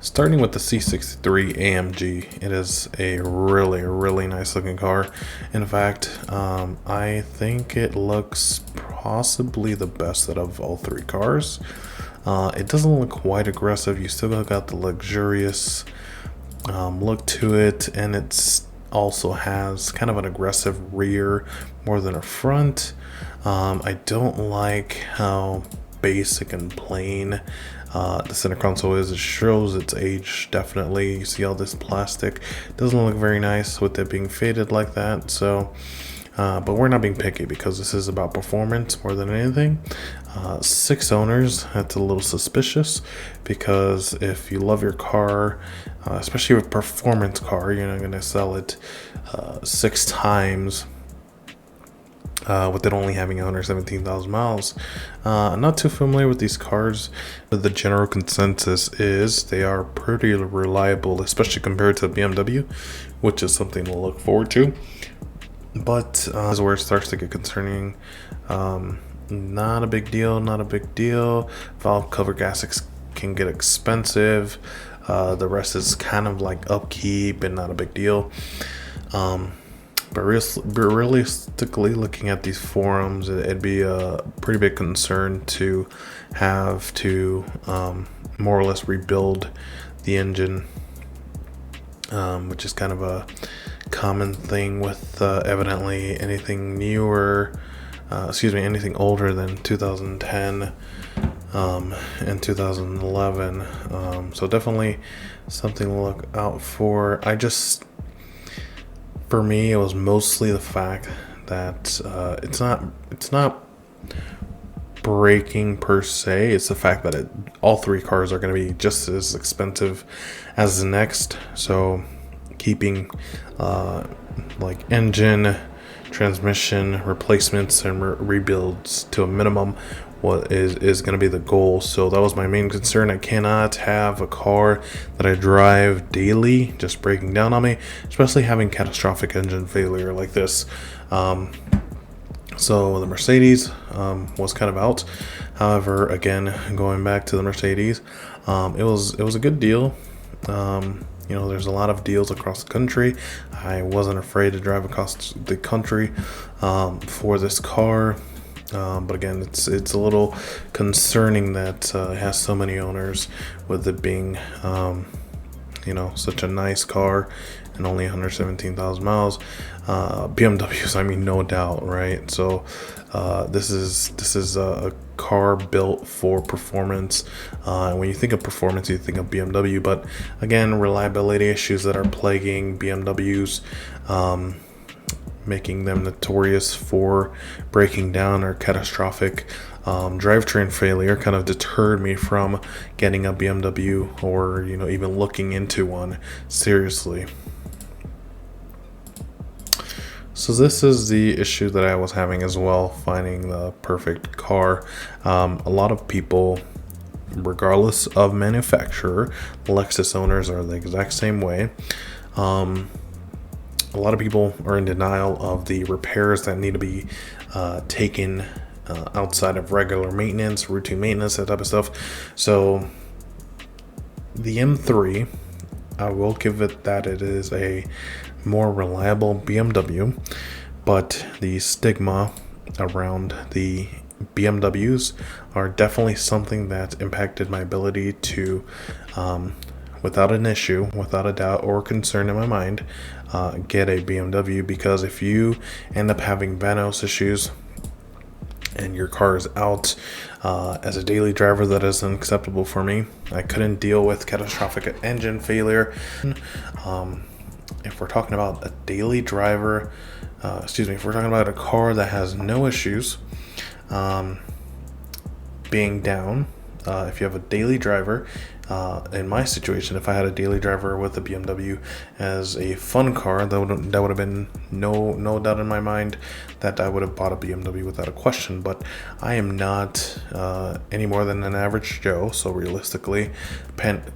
Starting with the C63 AMG, it is a really nice looking car. In fact, I think it looks possibly the best out of all three cars. It doesn't look quite aggressive. You still got the luxurious look to it, and it's also has kind of an aggressive rear more than a front. I don't like how basic and plain the center console is. It shows its age, definitely. You see all this plastic. Doesn't look very nice with it being faded like that. So but we're not being picky because this is about performance more than anything. 6 owners, that's a little suspicious, because if you love your car, especially a performance car, you're not going to sell it 6 times with it only having 117,000 miles. I'm not too familiar with these cars, but the general consensus is they are pretty reliable, especially compared to BMW, which is something to look forward to. But this is where it starts to get concerning. Not a big deal. Valve cover gaskets can get expensive. The rest is kind of like upkeep and not a big deal. But realistically, looking at these forums, it'd be a pretty big concern to have to more or less rebuild the engine, which is kind of a common thing with evidently anything anything older than 2010 and 2011. So definitely something to look out for. For me, it was mostly the fact that it's not braking per se. It's the fact that all three cars are going to be just as expensive as the next. So keeping like engine, transmission replacements and rebuilds to a minimum is going to be the goal. So that was my main concern. I cannot have a car that I drive daily just breaking down on me, especially having catastrophic engine failure like this. So the Mercedes was kind of out. However, again, going back to the Mercedes, it was a good deal. There's a lot of deals across the country. I wasn't afraid to drive across the country for this car. But again, it's a little concerning that it has so many owners, with it being such a nice car and only 117,000 miles. BMWs, I mean, no doubt, right? So this is a car built for performance. When you think of performance, you think of BMW, but again, reliability issues that are plaguing BMWs, making them notorious for breaking down or catastrophic drivetrain failure kind of deterred me from getting a BMW or even looking into one seriously. So this is the issue that I was having as well, finding the perfect car. A lot of people, regardless of manufacturer, Lexus owners are the exact same way. A lot of people are in denial of the repairs that need to be taken outside of regular maintenance, routine maintenance, that type of stuff. So the M3, I will give it that it is a more reliable BMW, but the stigma around the BMWs are definitely something that impacted my ability to, without an issue, without a doubt or concern in my mind, get a BMW. Because if you end up having Vanos issues and your car is out as a daily driver, that is unacceptable for me. I couldn't deal with catastrophic engine failure. If we're talking about a daily driver, if we're talking about a car that has no issues being down, if you have a daily driver, in my situation, if I had a daily driver with a BMW as a fun car, that would have been no doubt in my mind that I would have bought a BMW without a question. But I am not any more than an average Joe, so realistically,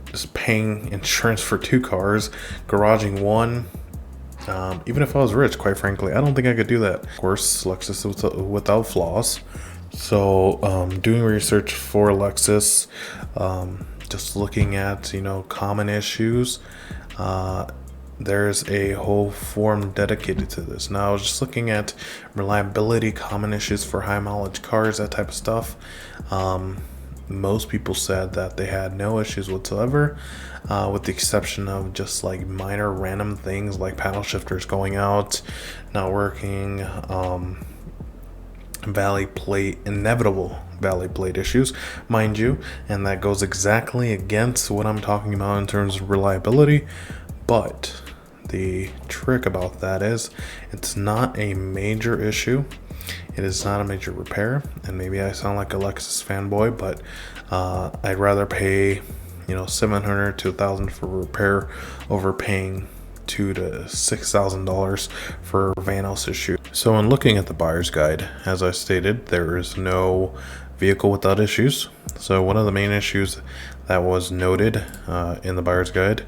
just paying insurance for 2 cars, garaging one. Even if I was rich, quite frankly, I don't think I could do that. Of course, Lexus is without flaws. So doing research for Lexus, just looking at, common issues, there's a whole forum dedicated to this. Now, I was just looking at reliability, common issues for high mileage cars, that type of stuff. Most people said that they had no issues whatsoever, with the exception of just like minor random things like paddle shifters going out, not working, inevitable valley plate issues, mind you, and that goes exactly against what I'm talking about in terms of reliability. But the trick about that is it's not a major issue. It is not a major repair, and maybe I sound like a Lexus fanboy, but I'd rather pay, $700 to $1,000 for repair over paying $2,000 to $6,000 for Vanos issue. So in looking at the buyer's guide, as I stated, there is no vehicle without issues. So one of the main issues that was noted in the buyer's guide,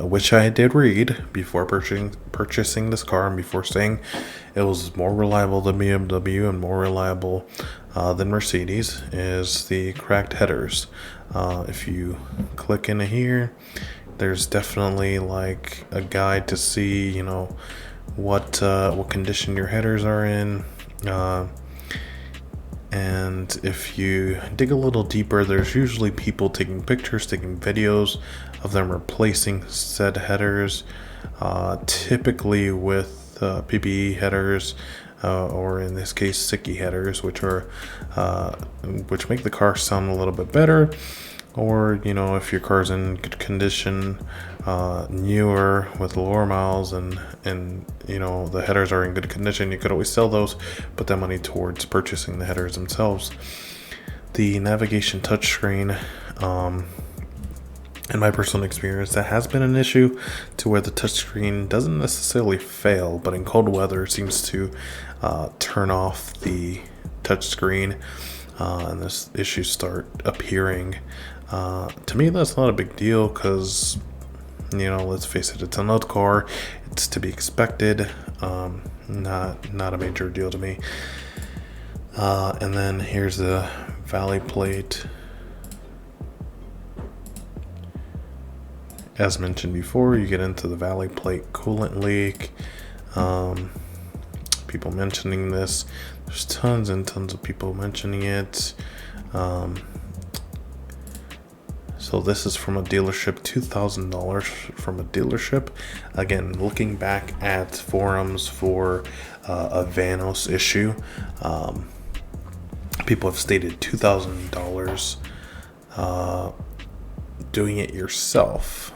which I did read before purchasing this car, and before saying it was more reliable than BMW and more reliable than Mercedes, is the cracked headers. If you click into here, there's definitely like a guide to see, what condition your headers are in. And if you dig a little deeper, there's usually people taking pictures, taking videos of them replacing said headers, typically with PPE headers, or in this case, sticky headers, which make the car sound a little bit better. Or, if your car's in good condition, newer with lower miles, and the headers are in good condition, you could always sell those, put that money towards purchasing the headers themselves. The navigation touchscreen, in my personal experience, that has been an issue to where the touchscreen doesn't necessarily fail, but in cold weather it seems to turn off the touchscreen, and this issues start appearing. To me, that's not a big deal because, let's face it, it's an old car. It's to be expected. Not a major deal to me. And then here's the valley plate. As mentioned before, you get into the valley plate coolant leak. People mentioning this. There's tons and tons of people mentioning it. So this is from a dealership, $2,000 from a dealership. Again, looking back at forums for a Vanos issue, people have stated $2,000 doing it yourself.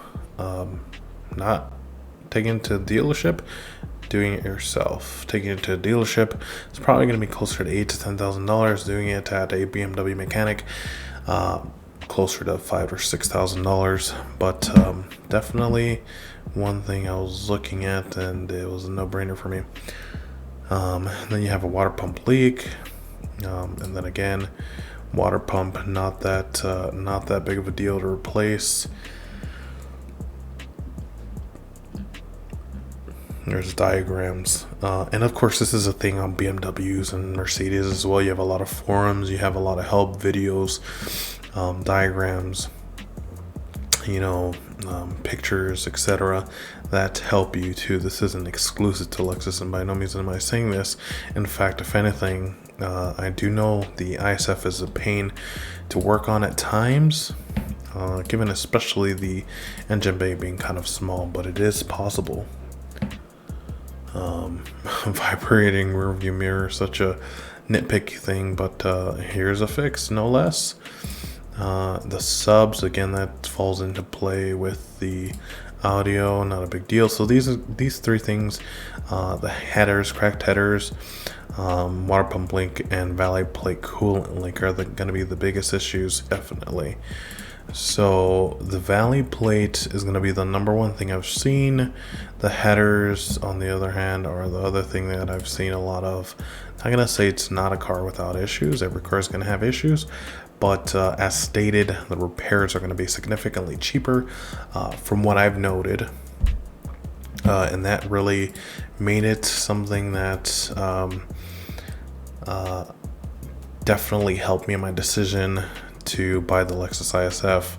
Not taking it to a dealership, doing it yourself. Taking it to a dealership, it's probably going to be closer to $8,000 to $10,000. Doing it at a BMW mechanic, closer to $5,000 or $6,000. But definitely one thing I was looking at, and it was a no-brainer for me. Then you have a water pump leak, and then again, water pump, not that big of a deal to replace. There's diagrams, and of course this is a thing on BMWs and Mercedes as well. You have a lot of forums, you have a lot of help videos, diagrams, pictures, etc., that help you too. This isn't exclusive to Lexus, and by no means am I saying this. In fact, if anything, I do know the ISF is a pain to work on at times, given especially the engine bay being kind of small, but it is possible. Vibrating rearview mirror, such a nitpicky thing, but here's a fix, no less. The subs, again, that falls into play with the audio, not a big deal. So these three things, the headers, cracked headers, water pump leak, and valley plate coolant leak are going to be the biggest issues, definitely. So the valley plate is going to be the number one thing I've seen. The headers, on the other hand, are the other thing that I've seen a lot of. I'm not going to say it's not a car without issues. Every car is going to have issues. But as stated, the repairs are going to be significantly cheaper from what I've noted. And that really made it something that definitely helped me in my decision to buy the Lexus ISF.